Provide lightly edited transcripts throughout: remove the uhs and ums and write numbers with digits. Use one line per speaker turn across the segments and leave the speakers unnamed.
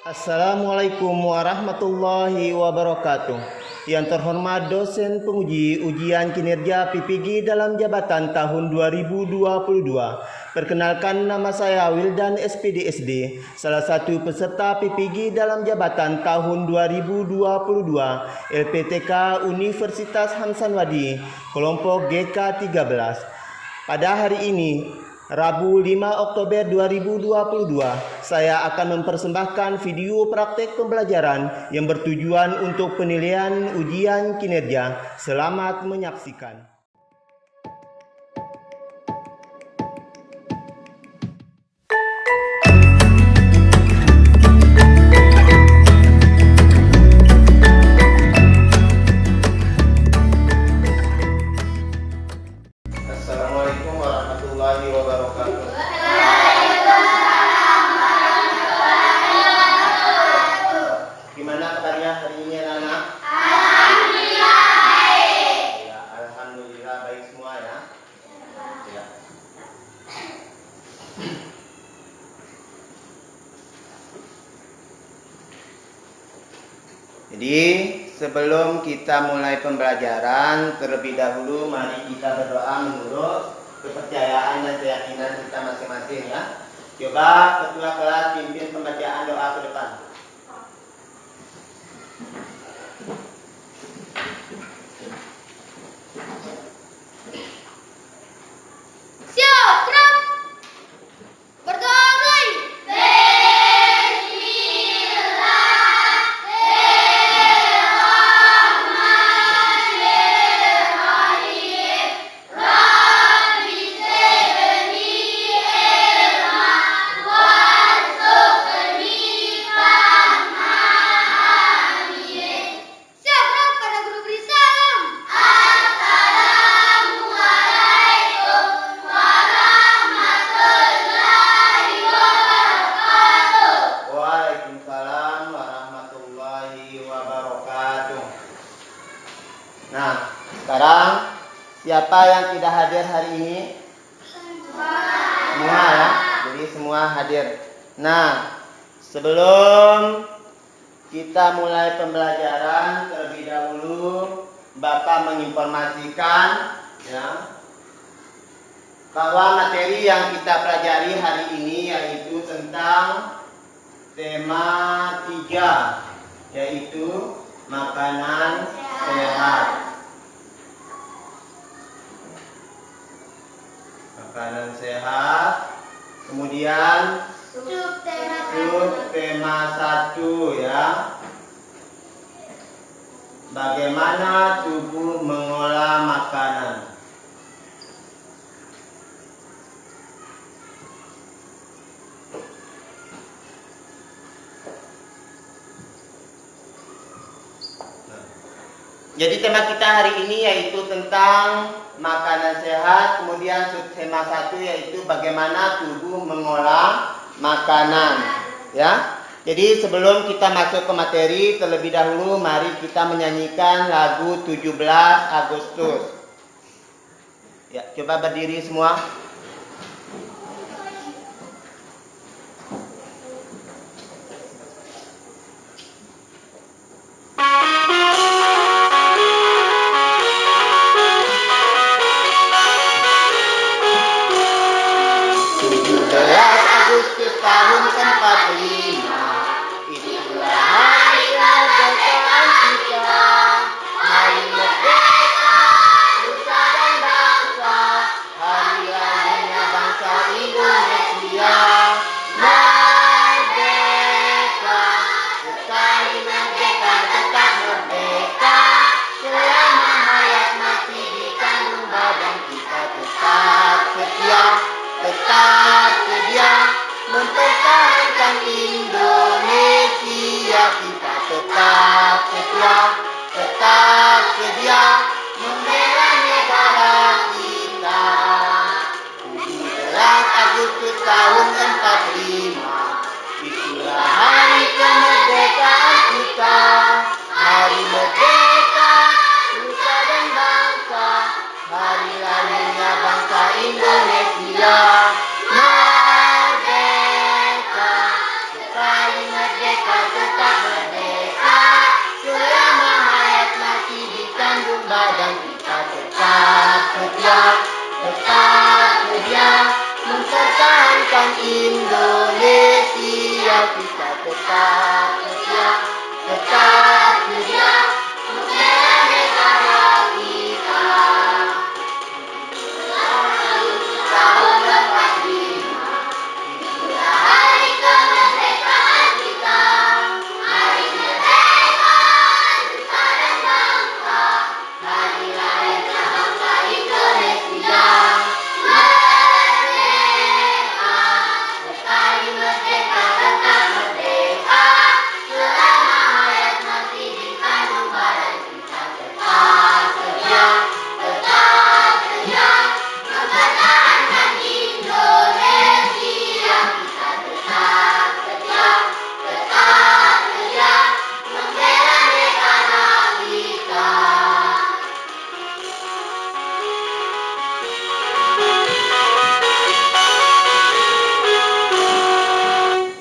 Assalamualaikum warahmatullahi wabarakatuh. Yang terhormat dosen penguji ujian kinerja PPG dalam jabatan tahun 2022. Perkenalkan, nama saya Wildan SPDSD, salah satu peserta PPG dalam jabatan tahun 2022 LPTK Universitas Hamsanwadi, kelompok GK13. Pada hari ini, Rabu 5 Oktober 2022, saya akan mempersembahkan video praktek pembelajaran yang bertujuan untuk penilaian ujian kinerja. Selamat menyaksikan. Assalamualaikum warahmatullahi wabarakatuh. Gimana kabarnya hari ini, anak-anak? Alhamdulillah baik. Ya, alhamdulillah baik semua ya. Ya. Jadi sebelum kita mulai pembelajaran, terlebih dahulu mari kita berdoa menurut kepercayaan dan keyakinan kita masing-masing ya. Coba ketua kelas pimpin pembacaan doa ke depan.
Siap, gerak. Berdoa mulai. Siap, gerak. Pada guru beri salam. Assalamualaikum warahmatullahi wabarakatuh.
Waalaikumsalam warahmatullahi wabarakatuh. Nah, sekarang siapa yang tidak hadir hari ini? Semua ya. Jadi semua hadir. Nah, sebelum kita mulai pembelajaran, terlebih dahulu Bapak menginformasikan ya, bahwa materi yang kita pelajari hari ini yaitu tentang tema 3, yaitu makanan sehat. Makanan sehat. Kemudian tema 1 ya. Bagaimana tubuh mengolah makanan. Jadi tema kita hari ini yaitu tentang makanan sehat. Kemudian tema 1 yaitu bagaimana tubuh mengolah makanan. Ya. Jadi sebelum kita masuk ke materi, terlebih dahulu mari kita menyanyikan lagu 17 Agustus. Ya, coba berdiri semua. Agustus tahun 45, itulah hari kemerdekaan kita. Hari merdeka, nusa dan bangsa, hari lahir merdeka tetap merdeka, selama hayat masih di kandung badan kita tetap setia, mempertahankan Indonesia. Kita tetap setia, membela negara kita. Tahun 45, hari kemerdekaan kita. Hari merdeka, nusa dan bangsa. Hari lahirnya bangsa Indonesia. Merdeka, sekali merdeka tetap merdeka. Selama hayat masih di kandung badan kita tetap setia, mempertahankan Indonesia. Kita tetap setia, membela negara kita.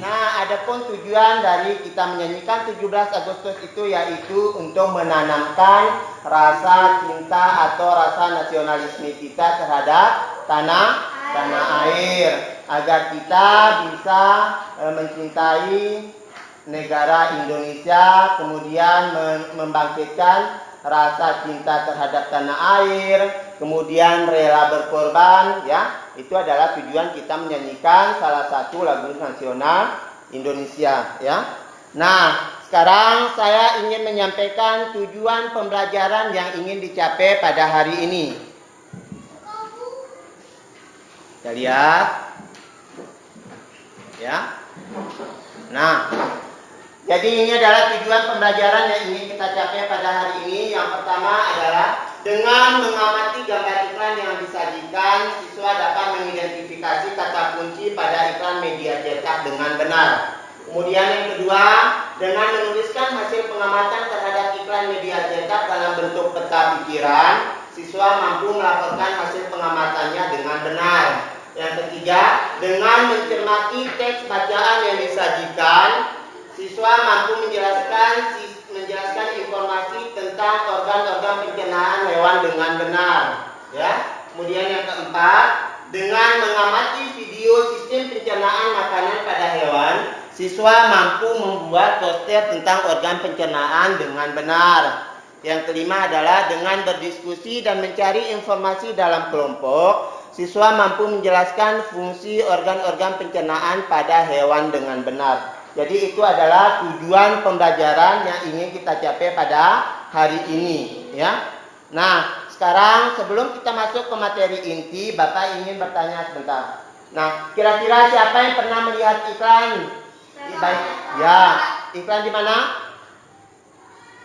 Nah, adapun tujuan dari kita menyanyikan 17 Agustus itu yaitu untuk menanamkan rasa cinta atau rasa nasionalisme kita terhadap tanah air, agar kita bisa mencintai negara Indonesia, kemudian membangkitkan rasa cinta terhadap tanah air, kemudian rela berkorban, ya. Itu adalah tujuan kita menyanyikan salah satu lagu nasional Indonesia, ya. Nah, sekarang saya ingin menyampaikan tujuan pembelajaran yang ingin dicapai pada hari ini. Kita lihat, ya. Nah, jadi ini adalah tujuan pembelajaran yang ingin kita capai pada hari ini. Yang pertama adalah dengan mengamati gambar iklan yang disajikan, siswa dapat mengidentifikasi kata kunci pada iklan media cetak dengan benar. Kemudian yang kedua, dengan menuliskan hasil pengamatan terhadap iklan media cetak dalam bentuk peta pikiran, siswa mampu melaporkan hasil pengamatannya dengan benar. Yang ketiga, dengan mencermati teks bacaan yang disajikan, siswa mampu menjelaskan informasi tentang organ-organ pencernaan hewan dengan benar, ya. Kemudian yang keempat, dengan mengamati video sistem pencernaan makanan pada hewan, siswa mampu membuat poster tentang organ pencernaan dengan benar. Yang kelima adalah dengan berdiskusi dan mencari informasi dalam kelompok, siswa mampu menjelaskan fungsi organ-organ pencernaan pada hewan dengan benar. Jadi itu adalah tujuan pembelajaran yang ingin kita capai pada hari ini, ya. Nah, sekarang sebelum kita masuk ke materi inti, Bapak ingin bertanya sebentar. Nah, kira-kira siapa yang pernah melihat iklan? Baik, ya. Iklan di mana?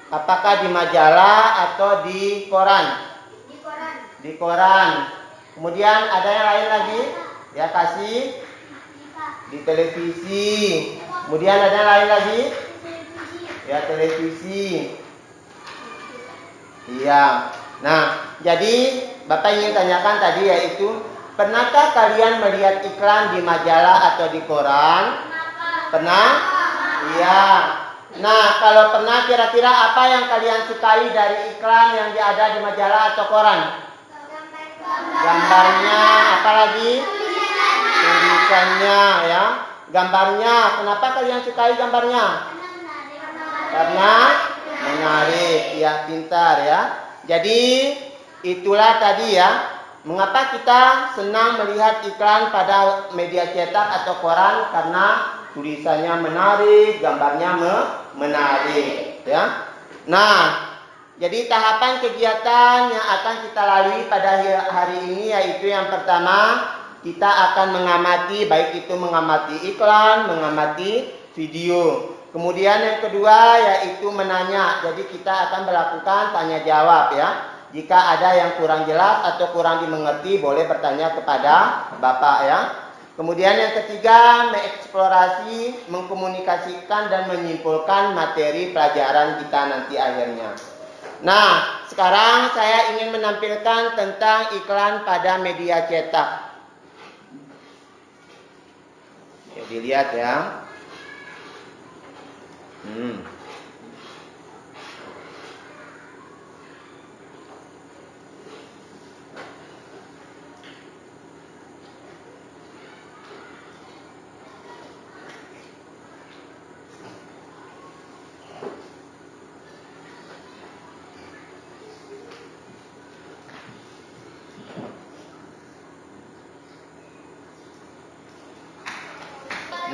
Apakah di majalah atau di koran?
Di koran.
Di koran. Kemudian ada yang lain lagi? Ya, kasih di televisi. Kemudian ada yang lain lagi? Ya, televisi. Iya. Nah, jadi Bapak ingin tanyakan tadi yaitu, pernahkah kalian melihat iklan di majalah atau di koran? Pernah? Iya. Nah, kalau pernah, kira-kira apa yang kalian sukai dari iklan yang ada di majalah atau koran? Gambarnya, apa lagi? Tulisannya, ya. Gambarnya, kenapa kalian sukai gambarnya? Karena menarik, ya, pintar, ya. Jadi itulah tadi, ya, mengapa kita senang melihat iklan pada media cetak atau koran, karena tulisannya menarik, gambarnya menarik, ya. Nah, jadi tahapan kegiatan yang akan kita lalui pada hari ini yaitu yang pertama, kita akan mengamati, baik itu mengamati iklan, mengamati video. Kemudian yang kedua yaitu menanya. Jadi kita akan melakukan tanya jawab, ya. Jika ada yang kurang jelas atau kurang dimengerti, boleh bertanya kepada Bapak, ya. Kemudian yang ketiga, mengeksplorasi, mengkomunikasikan dan menyimpulkan materi pelajaran kita nanti akhirnya. Nah, sekarang saya ingin menampilkan tentang iklan pada media cetak. Ya, dilihat, ya. Hmm.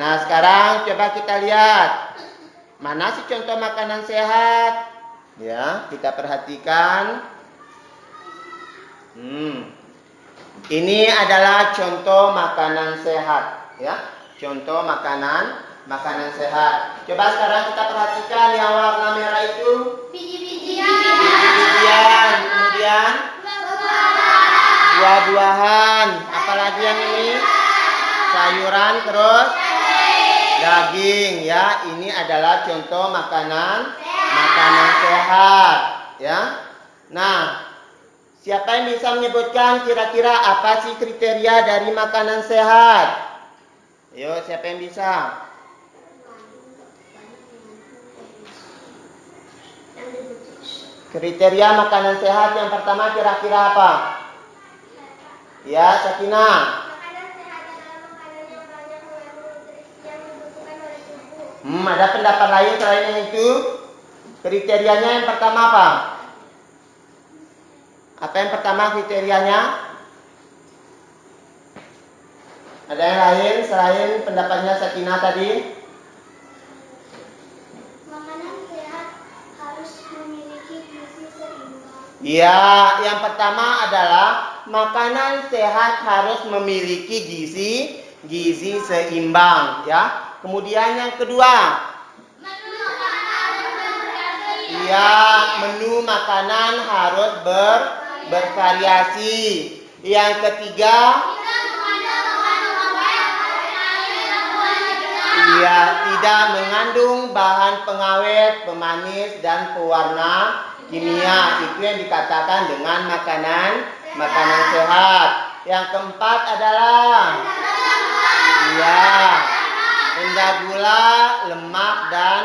Nah, sekarang coba kita lihat. Mana sih contoh makanan sehat? Ya, kita perhatikan. Ini adalah contoh makanan sehat, ya. Contoh makanan sehat. Coba sekarang kita perhatikan yang warna merah itu
Biji-bijian.
biji-bijian, kemudian buah-buahan, apalagi yang ini sayuran, terus daging, ya. Ini adalah contoh makanan sehat, ya. Nah, siapa yang bisa menyebutkan kira-kira apa sih kriteria dari makanan sehat? Ayo, siapa yang bisa? Kriteria makanan sehat yang pertama kira-kira apa? Ya, Sakinah.
Makanan sehat adalah makanan yang banyak mengandung nutrisi yang dibutuhkan oleh tubuh.
Ada pendapat lain selain yang itu? Kriterianya yang pertama apa? Apa yang pertama kriterianya? Ada yang lain selain pendapatnya Sakinah tadi?
Makanan sehat harus memiliki gizi seimbang.
Ya, yang pertama adalah makanan sehat harus memiliki gizi seimbang, ya. Kemudian yang kedua, ya, menu makanan harus bervariasi. Yang ketiga, ya, tidak mengandung bahan pengawet, pemanis dan pewarna kimia. Itu yang dikatakan dengan makanan sehat. Yang keempat adalah rendah gula, lemak dan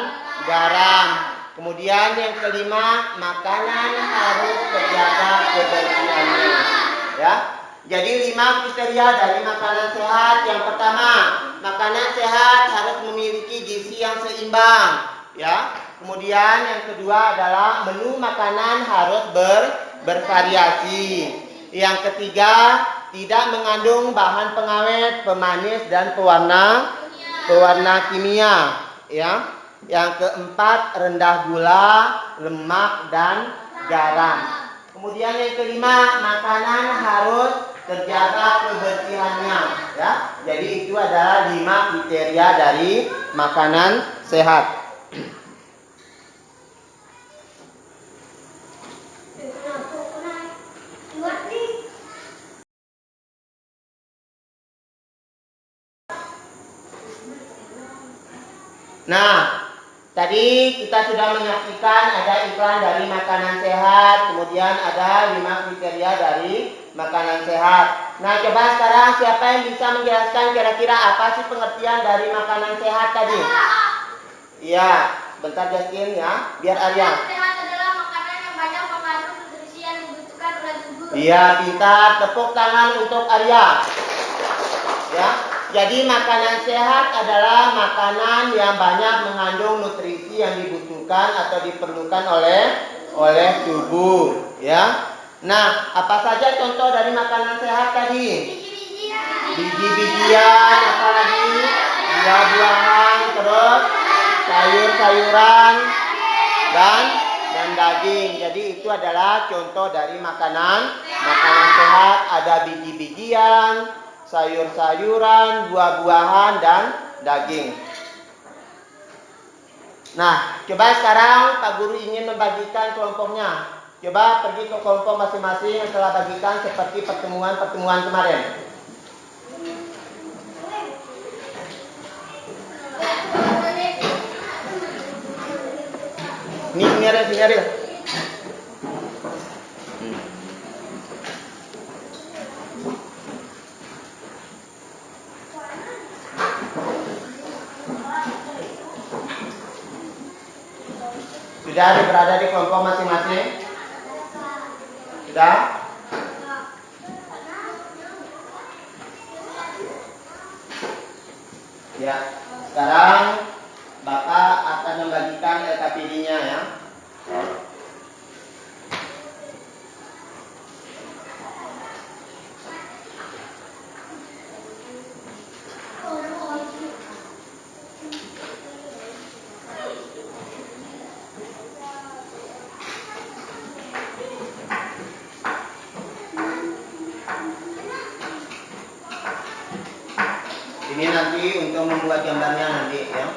garam. Kemudian yang kelima, makanan harus terjaga kebersihannya. Ya. Jadi 5 kriteria dari makanan sehat. Yang pertama, makanan sehat harus memiliki gizi yang seimbang, ya. Kemudian yang kedua adalah menu makanan harus bervariasi. Yang ketiga, tidak mengandung bahan pengawet, pemanis dan pewarna kimia, ya. Yang keempat, rendah gula, lemak dan garam. Kemudian yang kelima, makanan harus terjaga kebersihannya, ya. Jadi itu adalah 5 kriteria dari makanan sehat. Nah, tadi kita sudah menyaksikan ada iklan dari makanan sehat, kemudian ada 5 kriteria dari makanan sehat. Nah, coba sekarang siapa yang bisa menjelaskan kira-kira apa sih pengertian dari makanan sehat tadi? Iya, bentar Justin ya, biar Arya.
Makanan sehat adalah makanan yang banyak mengandung nutrisi yang dibutuhkan oleh tubuh.
Iya, pintar. Tepuk tangan untuk Arya. Ya. Jadi makanan sehat adalah makanan yang banyak mengandung nutrisi yang dibutuhkan atau diperlukan oleh tubuh, ya. Nah, apa saja contoh dari makanan sehat tadi? Biji-bijian, apalagi buah-buahan, terus sayur-sayuran dan daging. Jadi itu adalah contoh dari makanan sehat. Ada biji-bijian, sayur-sayuran, buah-buahan dan daging. Nah, coba sekarang Pak Guru ingin membagikan kelompoknya. Coba pergi ke kelompok masing-masing yang telah bagikan seperti pertemuan kemarin. Sini Ariel. Sudah berada di kelompok masing-masing? Sudah? Ya, sekarang Bapak akan membagikan LKPD-nya ya. Ini nanti untuk membuat gambarnya nanti ya.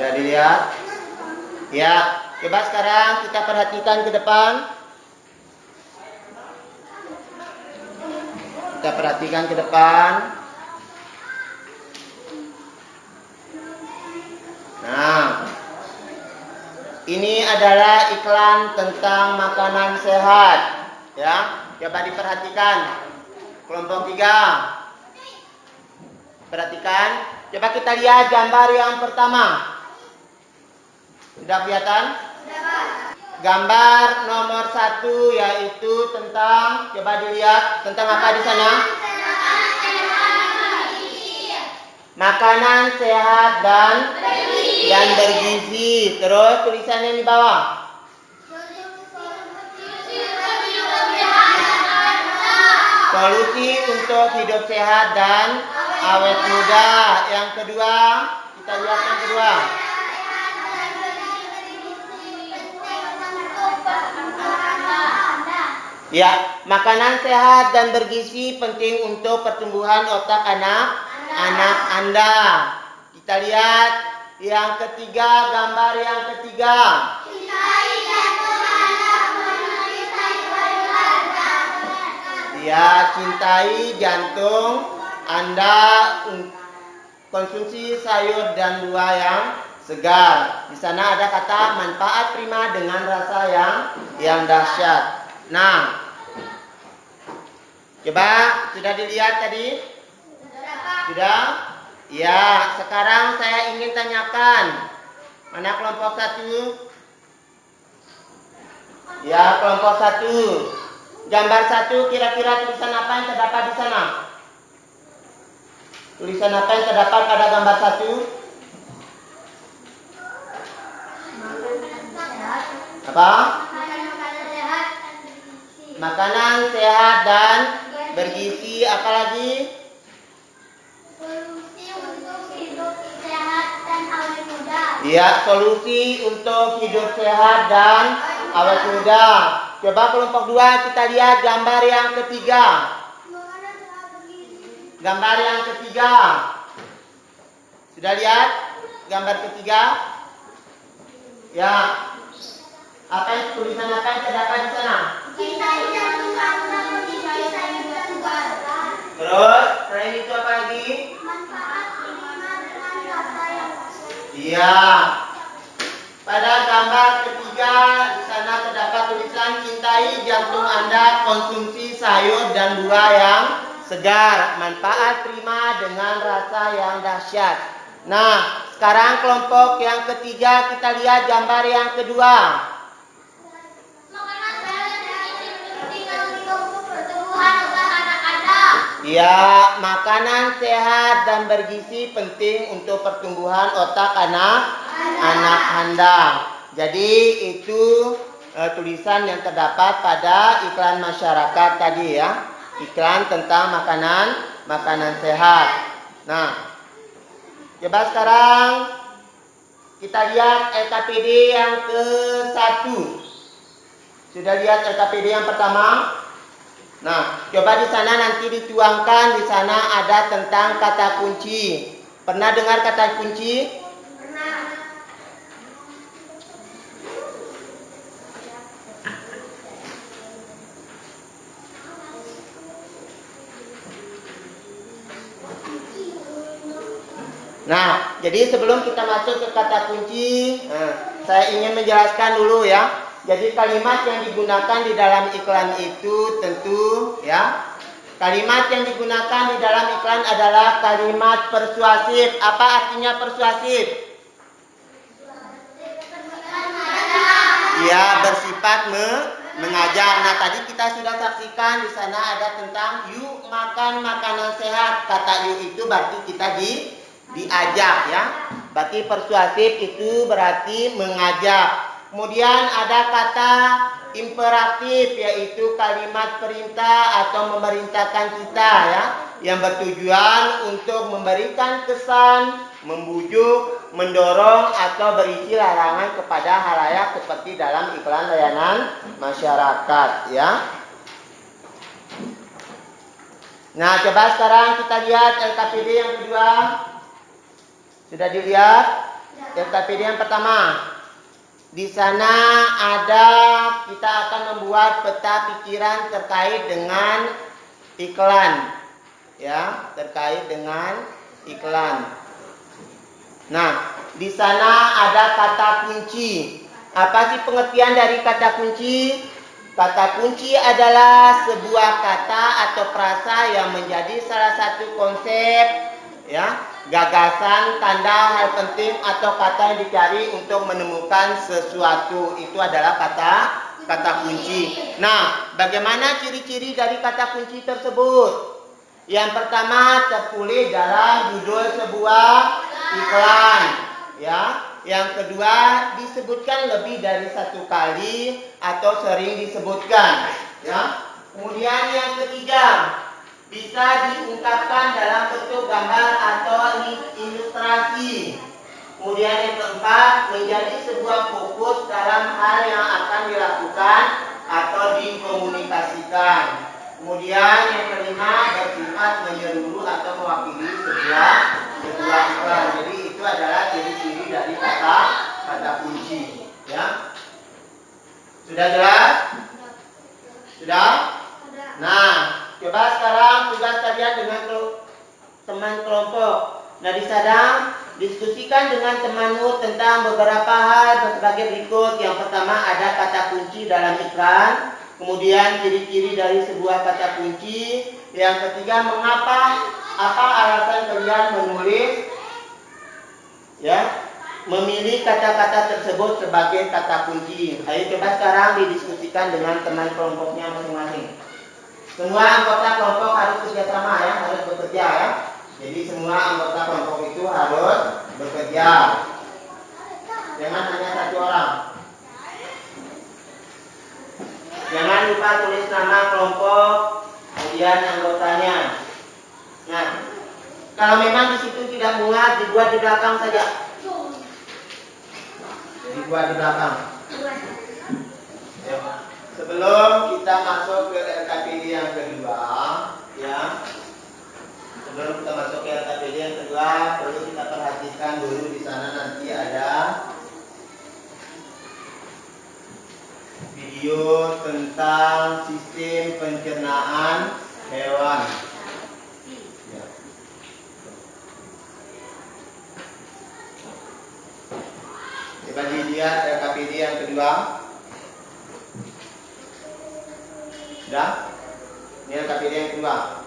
Sudah dilihat? Ya, coba sekarang kita perhatikan ke depan. Kita perhatikan ke depan. Nah, ini adalah iklan tentang makanan sehat. Ya, coba diperhatikan. Kelompok 3. Perhatikan. Coba kita lihat gambar yang pertama. Sudah kelihatan? Gambar nomor 1 yaitu tentang, coba dilihat, tentang apa di sana? Makanan sehat dan bergizi. Terus tulisannya di bawah. Solusi untuk hidup sehat dan awet muda. Yang kedua, kita lihat yang kedua. Ya, makanan sehat dan bergizi penting untuk pertumbuhan otak anak Anda. Kita lihat yang ketiga, gambar yang ketiga. Ya, cintai jantung Anda, konsumsi sayur dan buah yang segar. Di sana ada kata manfaat prima dengan rasa yang dahsyat. Nah, coba sudah dilihat tadi? Sudah? Ya, sekarang saya ingin tanyakan. Mana kelompok 1? Ya, kelompok 1. Gambar 1 kira-kira tulisan apa yang terdapat di sana? Tulisan apa yang terdapat pada gambar 1? Apa? Makanan sehat dan bergizi. Apa lagi?
Solusi untuk hidup sehat dan awet muda.
Ya, solusi untuk hidup sehat dan awet muda. Coba kelompok 2 kita lihat gambar yang ketiga. Gambar yang ketiga. Sudah lihat gambar ketiga? Ya. Apa yang tulisan apa yang terdapat di sana? Terus, selain itu apa lagi? Iya. Pada gambar ketiga di sana terdapat tulisan cintai jantung Anda, konsumsi sayur dan buah yang segar, manfaat prima dengan rasa yang dahsyat. Nah, sekarang kelompok yang ketiga kita lihat gambar yang kedua. Ya, makanan sehat dan bergizi penting untuk pertumbuhan otak anak Anda. Jadi itu tulisan yang terdapat pada iklan masyarakat tadi ya. Iklan tentang makanan sehat. Nah, coba sekarang kita lihat LKPD yang ke-1. Sudah lihat LKPD yang pertama? Nah, coba di sana nanti dituangkan, di sana ada tentang kata kunci. Pernah dengar kata kunci?
Pernah.
Nah, jadi sebelum kita masuk ke kata kunci, saya ingin menjelaskan dulu ya. Jadi kalimat yang digunakan di dalam iklan itu tentu ya. Kalimat yang digunakan di dalam iklan adalah kalimat persuasif. Apa artinya persuasif? Ya, bersifat mengajak. Nah, tadi kita sudah saksikan di sana ada tentang yuk makan makanan sehat. Kata yuk itu berarti kita diajak ya. Berarti persuasif itu berarti mengajak. Kemudian ada kata imperatif, yaitu kalimat perintah atau memerintahkan kita ya, yang bertujuan untuk memberikan kesan, membujuk, mendorong atau berisi larangan kepada halayak seperti dalam iklan layanan masyarakat ya. Nah, coba sekarang kita lihat LKPD yang kedua. Sudah dilihat? LKPD yang pertama. Di sana ada, kita akan membuat peta pikiran terkait dengan iklan. Ya, terkait dengan iklan. Nah, di sana ada kata kunci. Apa sih pengertian dari kata kunci? Kata kunci adalah sebuah kata atau frasa yang menjadi salah satu konsep ya, gagasan, tanda, hal penting atau kata yang dicari untuk menemukan sesuatu. Itu adalah kata kunci. Nah, bagaimana ciri-ciri dari kata kunci tersebut? Yang pertama tertulis dalam judul sebuah iklan, ya. Yang kedua disebutkan lebih dari satu kali atau sering disebutkan, ya. Kemudian yang ketiga bisa diungkapkan dalam bentuk gambar atau ilustrasi. Kemudian yang keempat menjadi sebuah fokus dalam hal yang akan dilakukan atau dikomunikasikan. Kemudian yang kelima bersifat menyeluruh atau mewakili sebuah iklan. Jadi itu adalah ciri-ciri dari kata kunci. Ya, sudah jelas? Sudah? Nah, coba sekarang tugas kalian dengan teman kelompok. Nah, di sana diskusikan dengan temanmu tentang beberapa hal sebagai berikut. Yang pertama ada kata kunci dalam iklan. Kemudian ciri-ciri dari sebuah kata kunci. Yang ketiga apa alasan kalian menulis ya, memilih kata-kata tersebut sebagai kata kunci. Ayo coba sekarang didiskusikan dengan teman kelompoknya masing-masing. Semua anggota kelompok harus bekerjasama ya, harus bekerja ya. Jadi semua anggota kelompok itu harus bekerja. Jangan hanya satu orang. Jangan lupa tulis nama kelompok, kemudian anggotanya. Nah, kalau memang di situ tidak muat, dibuat di belakang saja. Dibuat di belakang. Ya. Sebelum kita masuk ke LKPD yang kedua, ya. Sebelum kita masuk ke LKPD yang kedua, perlu kita perhatikan dulu di sana nanti ada video tentang sistem pencernaan hewan. Ya. Coba dilihat LKPD yang kedua. Sudah? Ini LKPD yang kedua.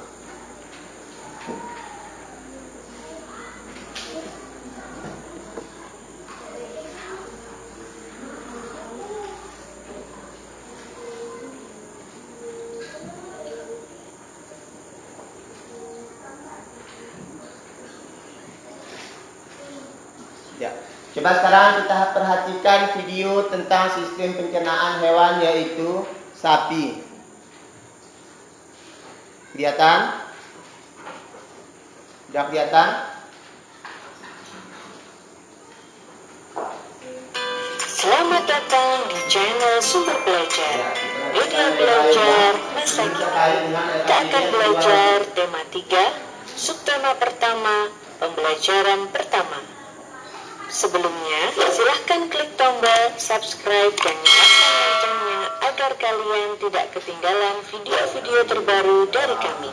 Ya. Coba sekarang kita perhatikan video tentang sistem pencernaan hewan, yaitu sapi. Kelihatan? Sudah kelihatan?
Selamat datang di channel Sumber Belajar. Media belajar masa kini. Kita akan belajar tema 3, subtema pertama, pembelajaran pertama. Sebelumnya, silahkan klik tombol subscribe dan nyalakan loncengnya agar kalian tidak ketinggalan video-video terbaru dari kami.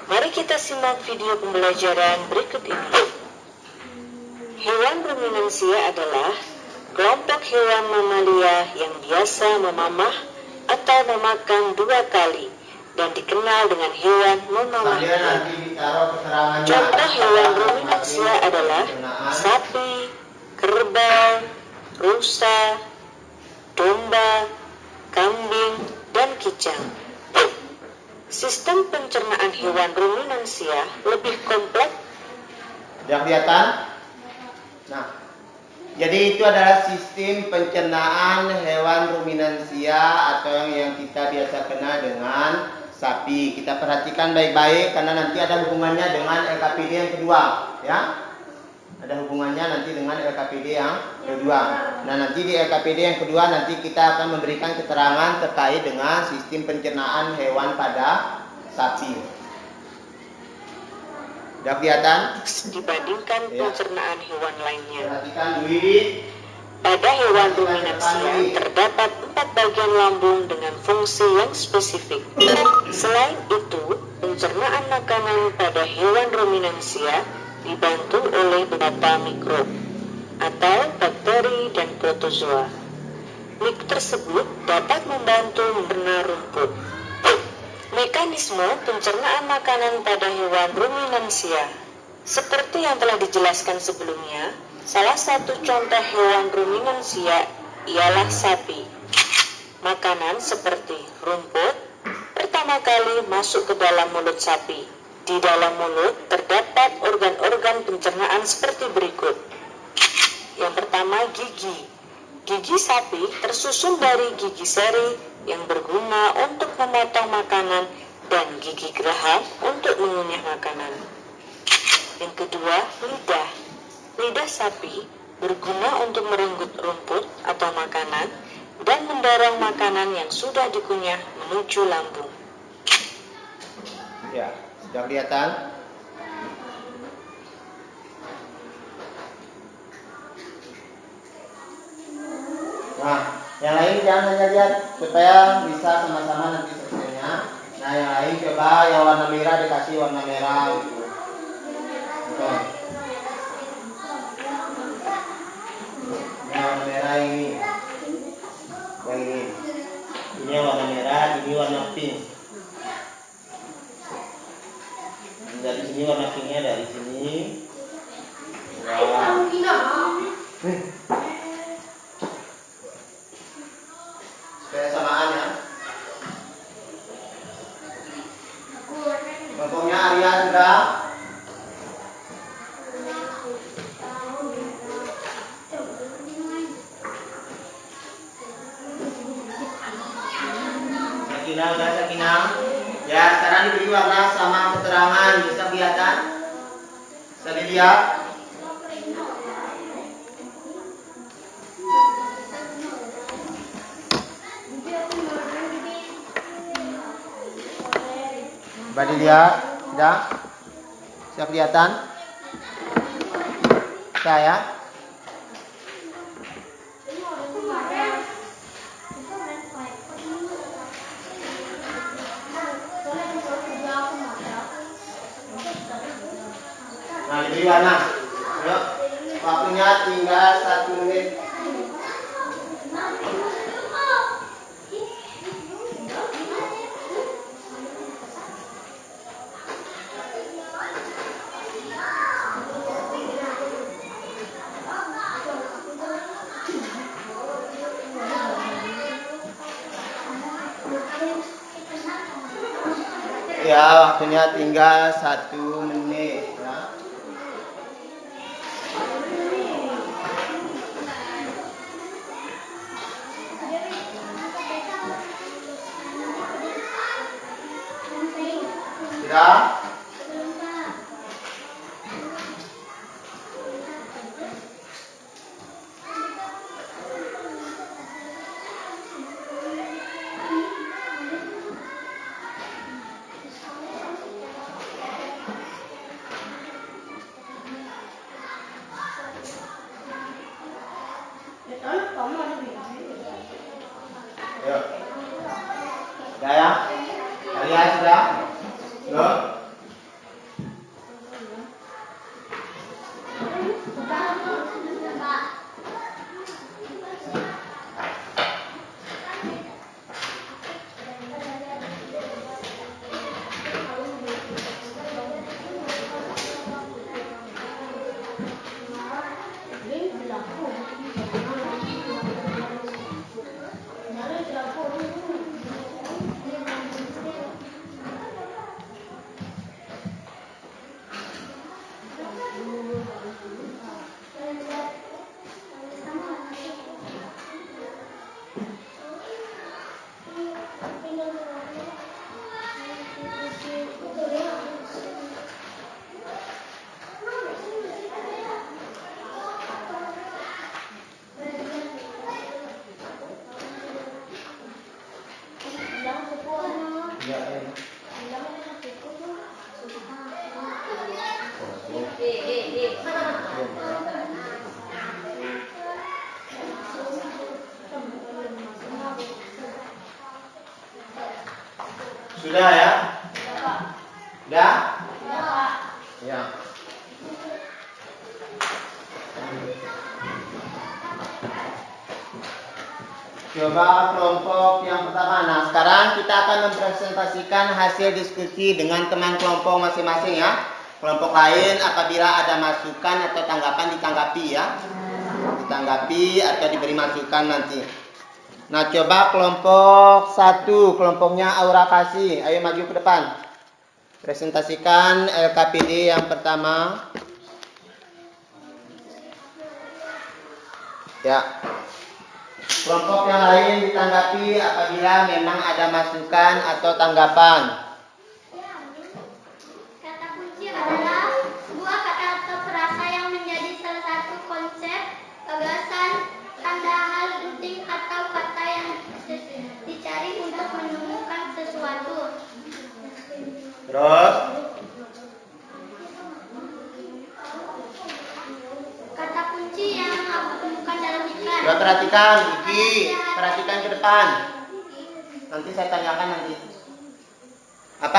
Mari kita simak video pembelajaran berikut ini. Hewan ruminansia adalah kelompok hewan mamalia yang biasa memamah atau memakan 2 kali dan dikenal dengan hewan memamahnya.
nanti ditaruh keterangannya.
Contoh hewan ruminansia adalah sapi, kerbau, rusa, domba, kambing, dan kijang. Sistem pencernaan hewan ruminansia lebih kompleks.
Sudah kelihatan? Nah, jadi itu adalah sistem pencernaan hewan ruminansia atau yang kita biasa kenal dengan sapi. Kita perhatikan baik-baik karena nanti ada hubungannya dengan LKPD yang kedua, ya. Ada hubungannya nanti dengan LKPD yang kedua. Nah, nanti di LKPD yang kedua nanti kita akan memberikan keterangan terkait dengan sistem pencernaan hewan pada sapi. Sudah kelihatan?
Dibandingkan pencernaan hewan lainnya.
Perhatikan dulu.
Pada hewan ruminansia terdapat 4 bagian lambung dengan fungsi yang spesifik. Selain itu, pencernaan makanan pada hewan ruminansia dibantu oleh beberapa mikrob atau bakteri dan protozoa. Mikrob tersebut dapat membantu mencerna rumput. Mekanisme pencernaan makanan pada hewan ruminansia. Seperti yang telah dijelaskan sebelumnya, salah satu contoh hewan ruminansia ialah sapi. Makanan seperti rumput pertama kali masuk ke dalam mulut sapi. Di dalam mulut terdapat organ-organ pencernaan seperti berikut. Yang pertama, gigi. Gigi sapi tersusun dari gigi seri yang berguna untuk memotong makanan dan gigi geraham untuk mengunyah makanan. Yang kedua, lidah. Lidah sapi berguna untuk merenggut rumput atau makanan dan mendorong makanan yang sudah dikunyah menuju lambung.
Ya, sudah kelihatan? Nah, yang lain jangan hanya lihat supaya bisa sama-sama nanti selesainya. Nah, yang lain coba yang warna merah dikasih warna merah gitu. Oke. Yang warna merah ini. Yang ini. Ini yang warna merah, ini warna pink. Dari sini warna pinknya dari sini. Wah. Supaya samaan ya. Pokoknya Arya sudah. Sakinah udah Sakinah. Ya, sekarang diberi warna sama keterangan, bisa kelihatan? Bisa dilihat? Coba dilihat, sudah? Bisa kelihatan? Bisa ya? Nah, diberi warna. Yuk, waktunya tinggal 1 menit. Ya, waktunya tinggal 1 menit. Ya. Sudah? Yuk. Sudah ya? Kalian sudah? Yuk. Ya, sudah ya? Sudah? Ya. Coba kelompok yang pertama. Nah, sekarang kita akan mempresentasikan hasil diskusi dengan teman kelompok masing-masing ya. Kelompok lain apabila ada masukan atau tanggapan ditanggapi ya. Ditanggapi atau diberi masukan nanti. Nah, coba kelompok 1, kelompoknya Aura Kasih. Ayo maju ke depan. Presentasikan LKPD yang pertama. Ya. Kelompok yang lain ditanggapi apabila memang ada masukan atau tanggapan.
Kata kunci adalah sebuah kata atau frasa yang menjadi salah satu konsep, gagasan, tanda hal penting atau kata yang dicari untuk menemukan sesuatu.
Terus,
Kata kunci yang aku temukan dalam iklan.
coba perhatikan, Iki, perhatikan ke depan. Nanti saya tanyakan nanti. Apa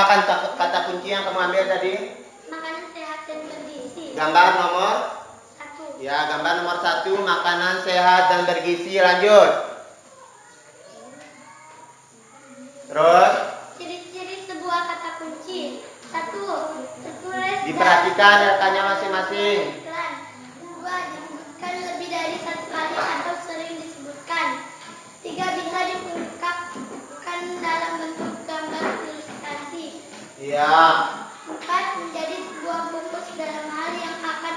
kata kunci yang kamu ambil tadi?
Makanan sehat dan bergizi.
Gambar nomor
1.
Ya, gambar nomor 1, makanan sehat dan bergizi. Lanjut. Terus,
Ciri-ciri sebuah kata kunci. 1. Tertulis
diperhatikan rekannya masing-masing.
iklan. 2. Disebutkan lebih dari satu kali atau sering disebutkan. 3. Bisa diungkapkan dalam bentuk gambar ilustrasi.
Iya.
4. Menjadi sebuah fokus dalam hal yang akan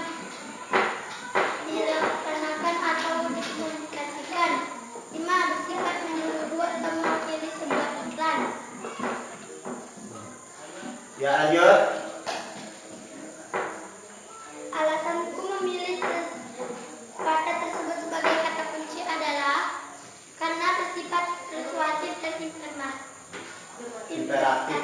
dilaksanakan atau dikomunikasikan. 5. Bersifat menyeluruh atau mewakili sebuah iklan.
Ya, lanjut.
Alasanku memilih kata tersebut sebagai kata kunci adalah karena bersifat persuasif dan
Interaktif.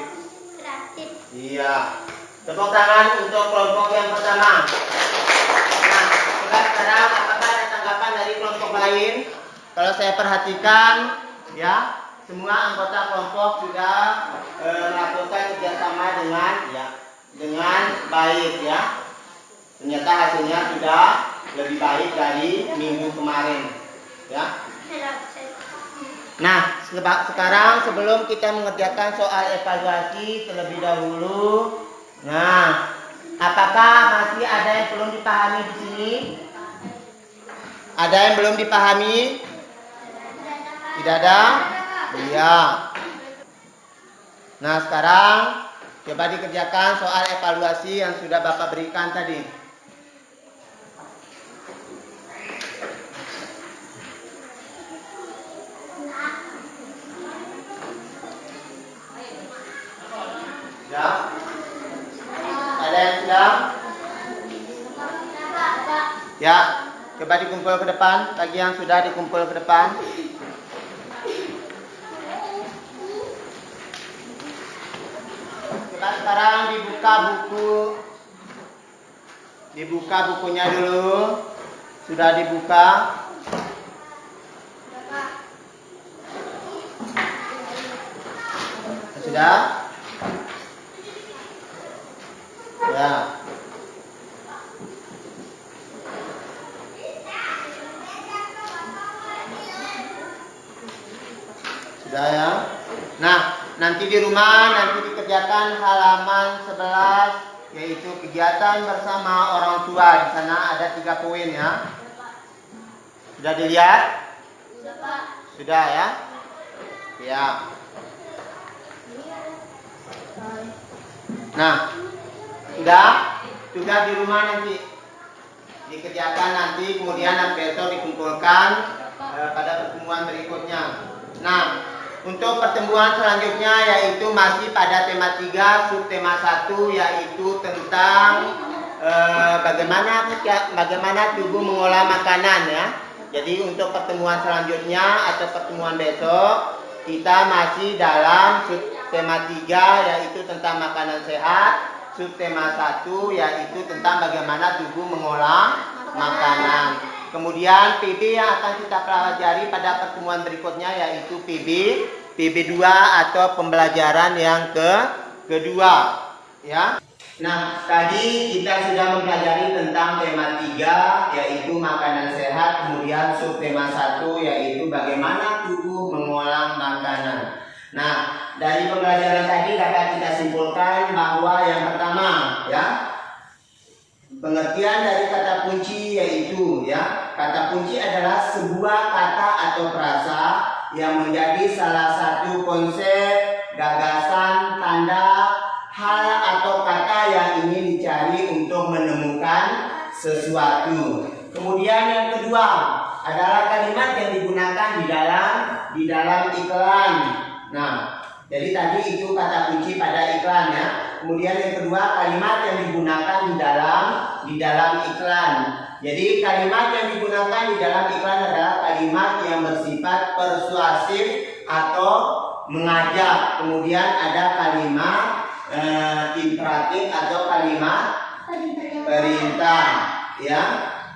interaktif.
Iya. Tepuk tangan untuk kelompok yang pertama. Nah, coba sekarang apakah ada tanggapan dari kelompok lain? Kalau saya perhatikan, ya, semua anggota kelompok sudah melakukan kerjasama dengan baik ya. Ternyata hasilnya sudah lebih baik dari minggu kemarin, ya. Nah, sekarang sebelum kita mengerjakan soal evaluasi terlebih dahulu, nah, apakah masih ada yang belum dipahami di sini? Ada yang belum dipahami? Tidak ada? Iya. Nah, sekarang coba dikerjakan soal evaluasi yang sudah Bapak berikan tadi. Ya? Ada yang sudah? Ya, coba dikumpul ke depan. Bagi yang sudah dikumpul ke depan. Coba sekarang dibuka bukunya dulu. Sudah dibuka. Sudah? Ya. Sudah ya. Nah, nanti di rumah nanti dikerjakan halaman 11 yaitu kegiatan bersama orang tua. Di sana ada 3 poin ya. Sudah dilihat? Sudah ya? Ya. Nah, sudah di rumah nanti dikerjakan nanti kemudian besok dikumpulkan pada pertemuan berikutnya. Nah, untuk pertemuan selanjutnya yaitu masih pada tema 3 subtema 1 yaitu tentang bagaimana tubuh mengolah makanan ya. Jadi untuk pertemuan selanjutnya atau pertemuan besok kita masih dalam subtema 3 yaitu tentang makanan sehat, subtema 1 yaitu tentang bagaimana tubuh mengolah makanan. Kemudian PB yang akan kita pelajari pada pertemuan berikutnya yaitu PB2 atau pembelajaran yang kedua, ya. Nah, tadi kita sudah mempelajari tentang tema 3 yaitu makanan sehat, kemudian subtema 1 yaitu bagaimana tubuh mengolah makanan. Nah, dari pembelajaran tadi dapat kita simpulkan bahwa yang pertama, ya, pengertian dari kata kunci yaitu, ya, kata kunci adalah sebuah kata atau frasa yang menjadi salah satu konsep, gagasan, tanda, hal atau kata yang ingin dicari untuk menemukan sesuatu. Kemudian yang kedua adalah kalimat yang digunakan di dalam iklan. Nah, jadi tadi itu kata kunci pada iklan, ya. Kemudian yang kedua kalimat yang digunakan di dalam iklan. Jadi kalimat yang digunakan di dalam iklan adalah kalimat yang bersifat persuasif atau mengajak. Kemudian ada kalimat imperatif atau kalimat perintah, ya.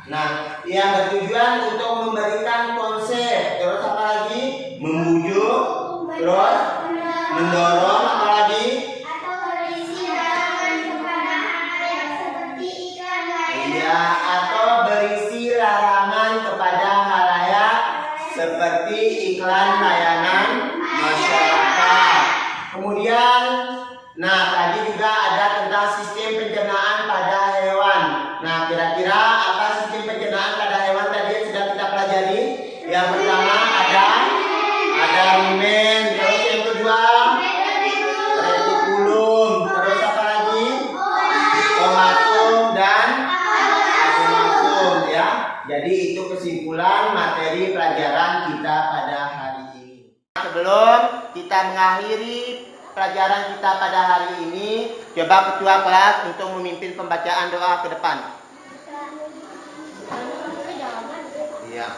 Nah, yang bertujuan untuk memberikan konsep, terus apa lagi? Membujuk, terus mendorong, apa lagi?
Atau berisi larangan kepada hal yang seperti iklan layanan.
Iya, atau berisi larangan kepada halayak seperti iklan layanan masyarakat. Kemudian, nah tadi juga ada tentang sistem pencernaan pada hewan. Nah, kira-kira apa sistem pencernaan pada hewan tadi yang sudah kita pelajari? Yang pertama ada rumen, terus yang kedua retikulum, terus apa lagi? Stomatum dan agomatum, ya. Jadi itu kesimpulan materi pelajaran kita pada hari ini. Sebelum kita mengakhiri pelajaran kita pada hari ini, coba ketua kelas untuk memimpin pembacaan doa ke depan. Iya.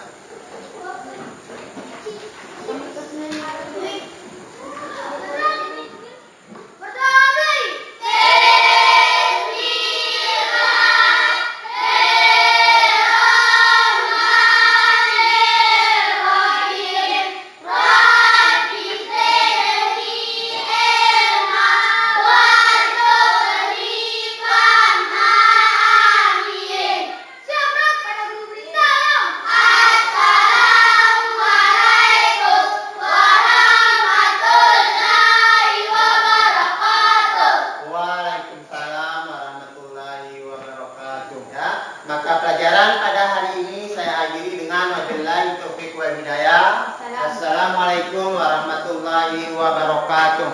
Maka pelajaran pada hari ini saya akhiri dengan wabillahi taufiq wal hidayah. Wassalamualaikum warahmatullahi wabarakatuh.